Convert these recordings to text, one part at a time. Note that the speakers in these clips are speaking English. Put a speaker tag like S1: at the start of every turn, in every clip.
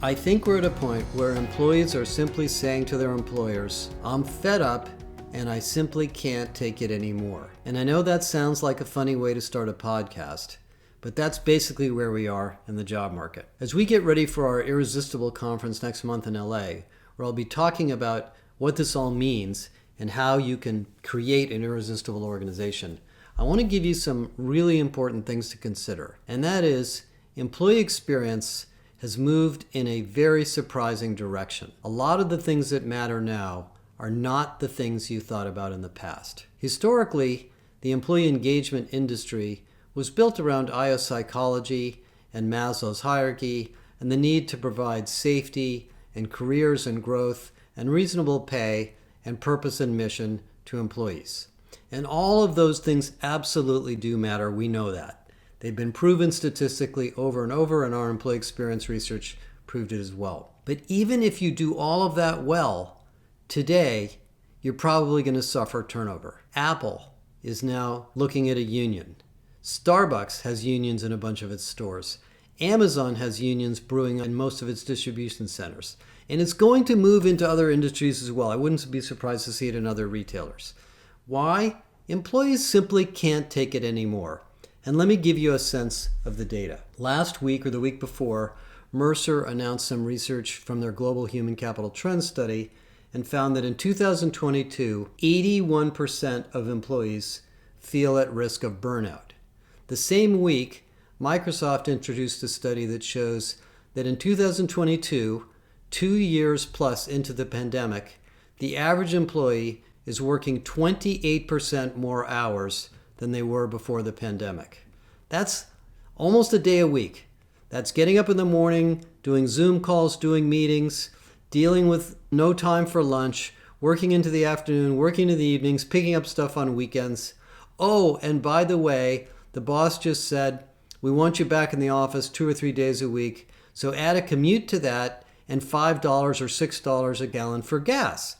S1: I think we're at a point where employees are simply saying to their employers, I'm fed up and I simply can't take it anymore. And I know that sounds like a funny way to start a podcast, but that's basically where we are in the job market. As we get ready for our Irresistible conference next month in LA, where I'll be talking about what this all means and how you can create an irresistible organization, I want to give you some really important things to consider. And that is, employee experience has moved in a very surprising direction. A lot of the things that matter now are not the things you thought about in the past. Historically, the employee engagement industry was built around IO psychology and Maslow's hierarchy and the need to provide safety and careers and growth and reasonable pay and purpose and mission to employees. And all of those things absolutely do matter. We know that. They've been proven statistically over and over, and our employee experience research proved it as well. But even if you do all of that well, today, you're probably going to suffer turnover. Apple is now looking at a union. Starbucks has unions in a bunch of its stores. Amazon has unions brewing in most of its distribution centers. And it's going to move into other industries as well. I wouldn't be surprised to see it in other retailers. Why? Employees simply can't take it anymore. And let me give you a sense of the data. Last week or the week before, Mercer announced some research from their Global Human Capital Trends study and found that in 2022, 81% of employees feel at risk of burnout. The same week, Microsoft introduced a study that shows that in 2022, 2 years plus into the pandemic, the average employee is working 28% more hours than they were before the pandemic. That's almost a day a week. That's getting up in the morning, doing Zoom calls, doing meetings, dealing with no time for lunch, working into the afternoon, working in the evenings, picking up stuff on weekends. Oh, and by the way, the boss just said, we want you back in the office 2 or 3 days a week, so add a commute to that and $5 or $6 a gallon for gas.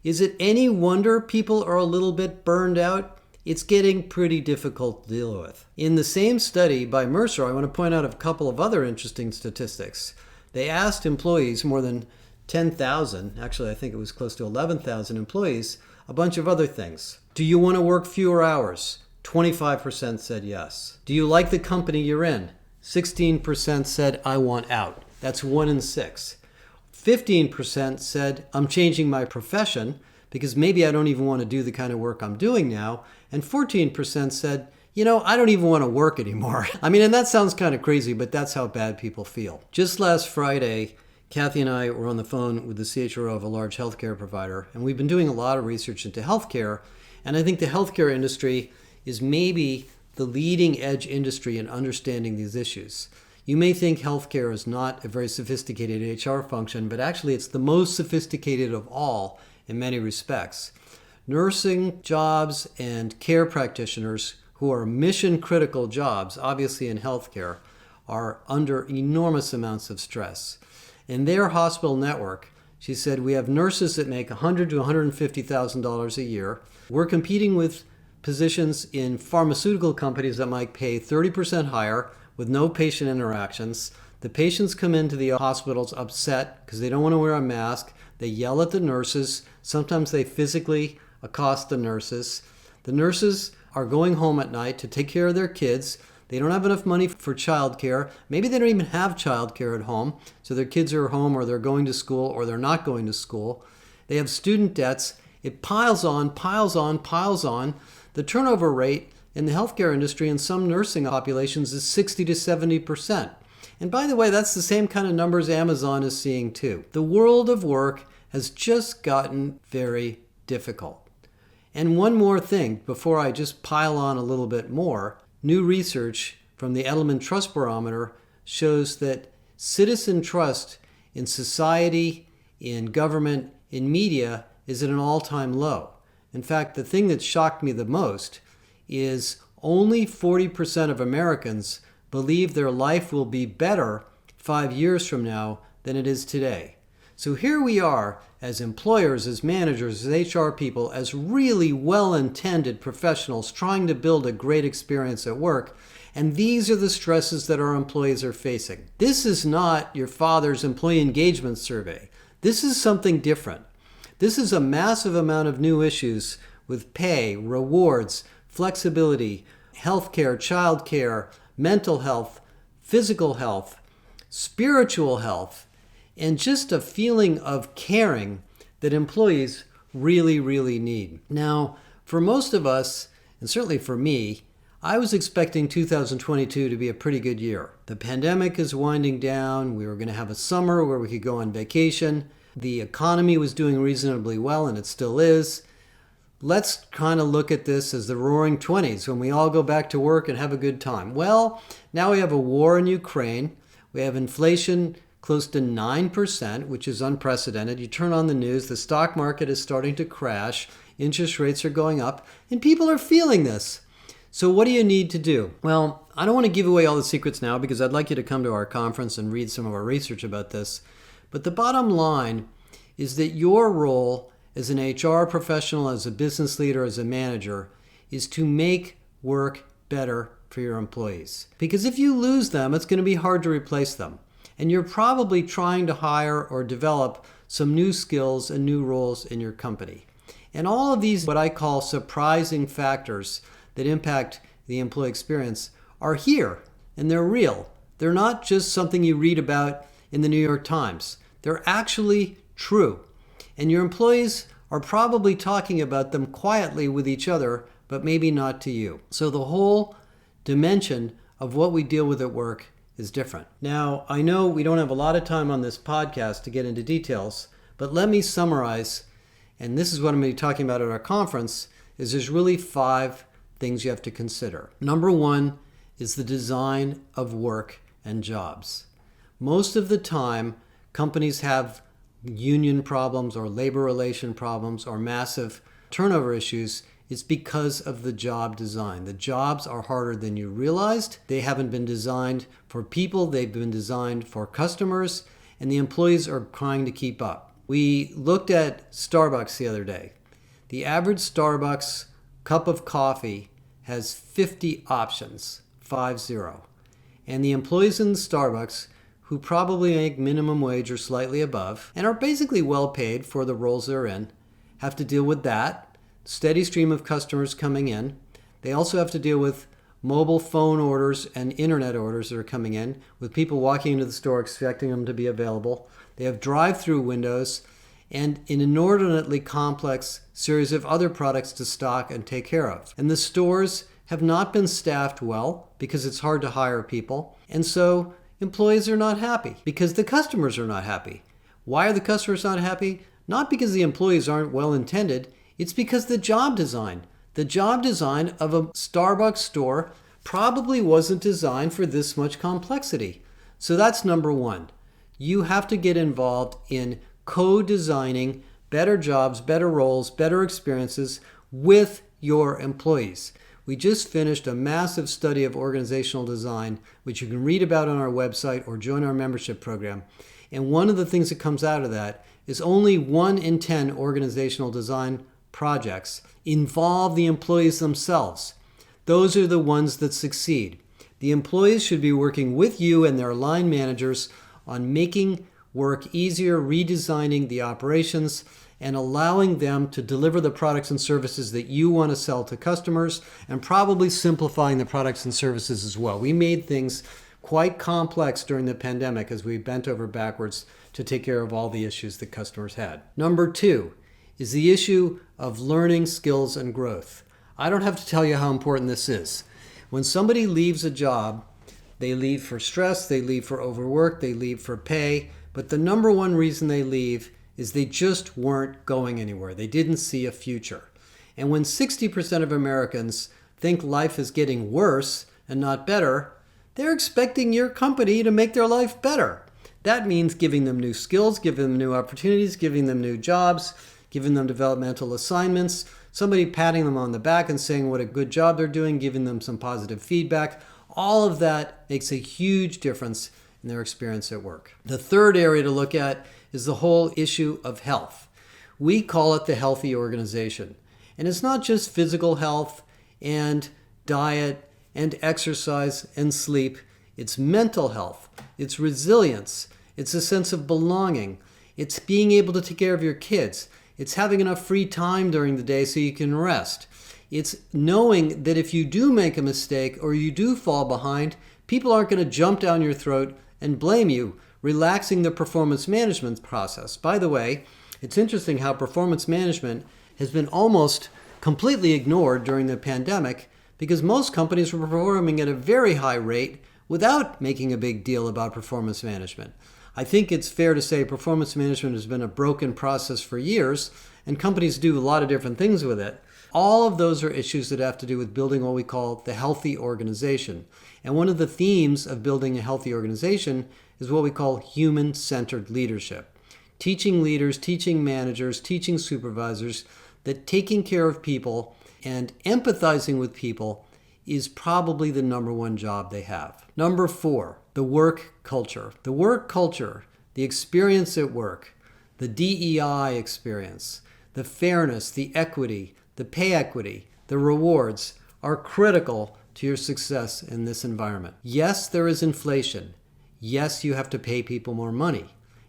S1: Is it any wonder people are a little bit burned out? It's getting pretty difficult to deal with. In the same study by Mercer, I want to point out a couple of other interesting statistics. They asked employees, more than 10,000, actually I think it was close to 11,000 employees, a bunch of other things. Do you want to work fewer hours? 25% said yes. Do you like the company you're in? 16% said, I want out. That's 1 in 6. 15% said, I'm changing my profession because maybe I don't even want to do the kind of work I'm doing now. And 14% said, I don't even want to work anymore. I mean, and that sounds kind of crazy, but that's how bad people feel. Just last Friday, Kathy and I were on the phone with the CHRO of a large healthcare provider, and we've been doing a lot of research into healthcare. And I think the healthcare industry is maybe the leading edge industry in understanding these issues. You may think healthcare is not a very sophisticated HR function, but actually it's the most sophisticated of all in many respects. Nursing jobs and care practitioners who are mission critical jobs, obviously in healthcare, are under enormous amounts of stress. In their hospital network, she said, we have nurses that make $100,000 to $150,000 a year. We're competing with positions in pharmaceutical companies that might pay 30% higher with no patient interactions. The patients come into the hospitals upset because they don't want to wear a mask. They yell at the nurses. Sometimes they physically accost the nurses. The nurses are going home at night to take care of their kids. They don't have enough money for childcare. Maybe they don't even have childcare at home, so their kids are home or they're going to school or they're not going to school. They have student debts. It piles on, piles on, piles on. The turnover rate in the healthcare industry in some nursing populations is 60 to 70%. And by the way, that's the same kind of numbers Amazon is seeing too. The world of work has just gotten very difficult. And one more thing before I just pile on a little bit more. New research from the Edelman Trust Barometer shows that citizen trust in society, in government, in media is at an all-time low. In fact, the thing that shocked me the most is only 40% of Americans believe their life will be better 5 years from now than it is today. So here we are as employers, as managers, as HR people, as really well-intended professionals trying to build a great experience at work. And these are the stresses that our employees are facing. This is not your father's employee engagement survey. This is something different. This is a massive amount of new issues with pay, rewards, flexibility, healthcare, childcare, mental health, physical health, spiritual health, and just a feeling of caring that employees really, really need. Now, for most of us, and certainly for me, I was expecting 2022 to be a pretty good year. The pandemic is winding down. We were going to have a summer where we could go on vacation. The economy was doing reasonably well, and it still is. Let's kind of look at this as the roaring 20s when we all go back to work and have a good time. Well, now we have a war in Ukraine. We have inflation close to 9%, which is unprecedented. You turn on the news, the stock market is starting to crash. Interest rates are going up, and people are feeling this. So what do you need to do? Well, I don't want to give away all the secrets now because I'd like you to come to our conference and read some of our research about this. But the bottom line is that your role as an HR professional, as a business leader, as a manager, is to make work better for your employees. Because if you lose them, it's going to be hard to replace them. And you're probably trying to hire or develop some new skills and new roles in your company. And all of these, what I call surprising factors that impact the employee experience, are here and they're real. They're not just something you read about in the New York Times. They're actually true. And your employees are probably talking about them quietly with each other, but maybe not to you. So the whole dimension of what we deal with at work is different. Now, I know we don't have a lot of time on this podcast to get into details, but let me summarize, and this is what I'm going to be talking about at our conference, is there's really 5 things you have to consider. Number 1 is the design of work and jobs. Most of the time, companies have union problems or labor relation problems or massive turnover issues. It's because of the job design. The jobs are harder than you realized. They haven't been designed for people. They've been designed for customers, and the employees are trying to keep up. We looked at Starbucks the other day. The average Starbucks cup of coffee has 50 options, 50. And the employees in Starbucks, who probably make minimum wage or slightly above, and are basically well paid for the roles they're in, have to deal with that steady stream of customers coming in. They also have to deal with mobile phone orders and internet orders that are coming in, with people walking into the store expecting them to be available. They have drive-through windows and an inordinately complex series of other products to stock and take care of. And the stores have not been staffed well because it's hard to hire people. And so employees are not happy because the customers are not happy. Why are the customers not happy? Not because the employees aren't well intended. It's because the job design of a Starbucks store probably wasn't designed for this much complexity. So that's number 1. You have to get involved in co-designing better jobs, better roles, better experiences with your employees. We just finished a massive study of organizational design, which you can read about on our website or join our membership program. And one of the things that comes out of that is only 1 in 10 organizational design projects involve the employees themselves. Those are the ones that succeed. The employees should be working with you and their line managers on making work easier, redesigning the operations, and allowing them to deliver the products and services that you want to sell to customers, and probably simplifying the products and services as well. We made things quite complex during the pandemic as we bent over backwards to take care of all the issues that customers had. Number 2 is the issue of learning, skills, and growth. I don't have to tell you how important this is. When somebody leaves a job, they leave for stress, they leave for overwork, they leave for pay, but the number 1 reason they leave is they just weren't going anywhere. They didn't see a future. And when 60% of Americans think life is getting worse and not better, they're expecting your company to make their life better. That means giving them new skills, giving them new opportunities, giving them new jobs, giving them developmental assignments, somebody patting them on the back and saying what a good job they're doing, giving them some positive feedback. All of that makes a huge difference in their experience at work. The third area to look at is the whole issue of health. We call it the healthy organization. And it's not just physical health and diet and exercise and sleep. It's mental health. It's resilience. It's a sense of belonging. It's being able to take care of your kids. It's having enough free time during the day so you can rest. It's knowing that if you do make a mistake or you do fall behind, people aren't going to jump down your throat and blame you, relaxing the performance management process. By the way, it's interesting how performance management has been almost completely ignored during the pandemic because most companies were performing at a very high rate without making a big deal about performance management. I think it's fair to say performance management has been a broken process for years, and companies do a lot of different things with it. All of those are issues that have to do with building what we call the healthy organization. And one of the themes of building a healthy organization is what we call human-centered leadership. Teaching leaders, teaching managers, teaching supervisors that taking care of people and empathizing with people is probably the number one job they have. Number 4, the work culture. The work culture, the experience at work, the DEI experience, the fairness, the equity, the pay equity, the rewards are critical to your success in this environment. Yes, there is inflation. Yes, you have to pay people more money.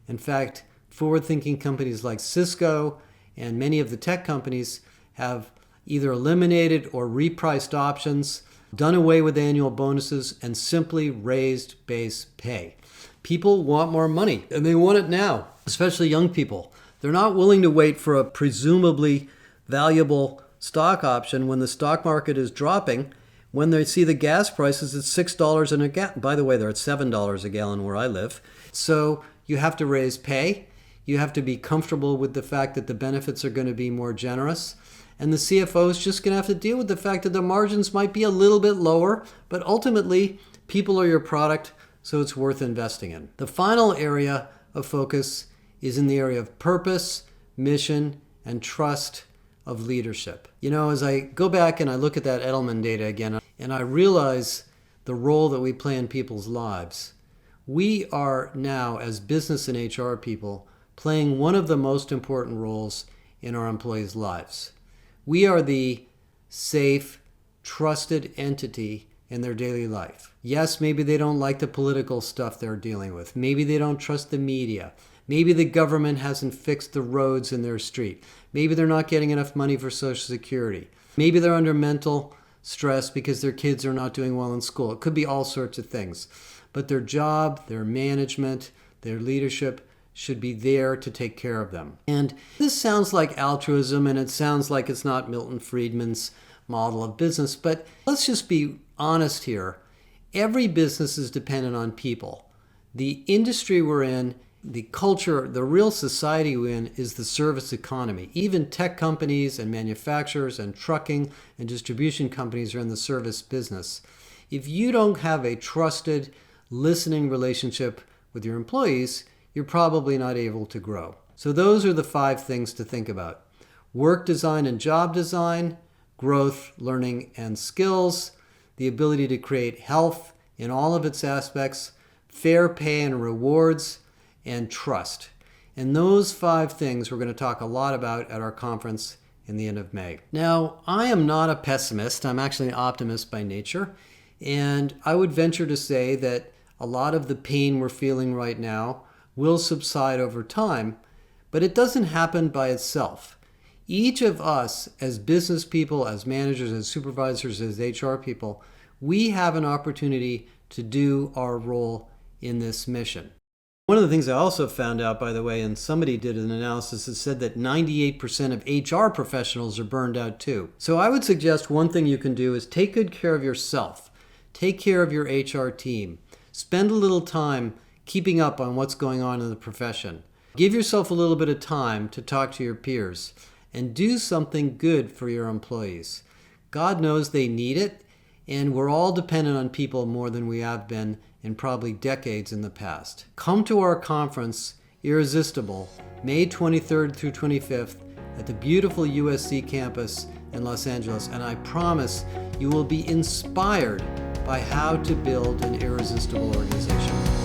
S1: In fact, forward-thinking companies like Cisco and many of the tech companies have either eliminated or repriced options, done away with annual bonuses, and simply raised base pay. People want more money, and they want it now, especially young people. They're not willing to wait for a presumably valuable stock option when the stock market is dropping. When they see the gas prices at $6 a gallon. By the way, they're at $7 a gallon where I live. So you have to raise pay. You have to be comfortable with the fact that the benefits are going to be more generous. And the CFO is just going to have to deal with the fact that the margins might be a little bit lower, but ultimately, people are your product, so it's worth investing in. The final area of focus is in the area of purpose, mission, and trust of leadership. You know, as I go back and I look at that Edelman data again, and I realize the role that we play in people's lives, we are now, as business and HR people, playing one of the most important roles in our employees' lives. We are the safe, trusted entity in their daily life. Yes, maybe they don't like the political stuff they're dealing with. Maybe they don't trust the media. Maybe the government hasn't fixed the roads in their street. Maybe they're not getting enough money for Social Security. Maybe they're under mental stress because their kids are not doing well in school. It could be all sorts of things. But their job, their management, their leadership should be there to take care of them. And this sounds like altruism, and it sounds like it's not Milton Friedman's model of business, but let's just be honest here. Every business is dependent on people. The industry we're in, the culture, the real society we're in is the service economy. Even tech companies and manufacturers and trucking and distribution companies are in the service business. If you don't have a trusted, listening relationship with your employees, you're probably not able to grow. So those are the 5 things to think about. Work design and job design, growth, learning, and skills, the ability to create health in all of its aspects, fair pay and rewards, and trust. And those 5 things we're going to talk a lot about at our conference in the end of May. Now, I am not a pessimist. I'm actually an optimist by nature. And I would venture to say that a lot of the pain we're feeling right now will subside over time, but it doesn't happen by itself. Each of us as business people, as managers, as supervisors, as HR people, we have an opportunity to do our role in this mission. One of the things I also found out, by the way, and somebody did an analysis that said that 98% of HR professionals are burned out too. So I would suggest one thing you can do is take good care of yourself. Take care of your HR team. Spend a little time keeping up on what's going on in the profession. Give yourself a little bit of time to talk to your peers and do something good for your employees. God knows they need it, and we're all dependent on people more than we have been in probably decades in the past. Come to our conference, Irresistible, May 23rd through 25th at the beautiful USC campus in Los Angeles, and I promise you will be inspired by how to build an irresistible organization.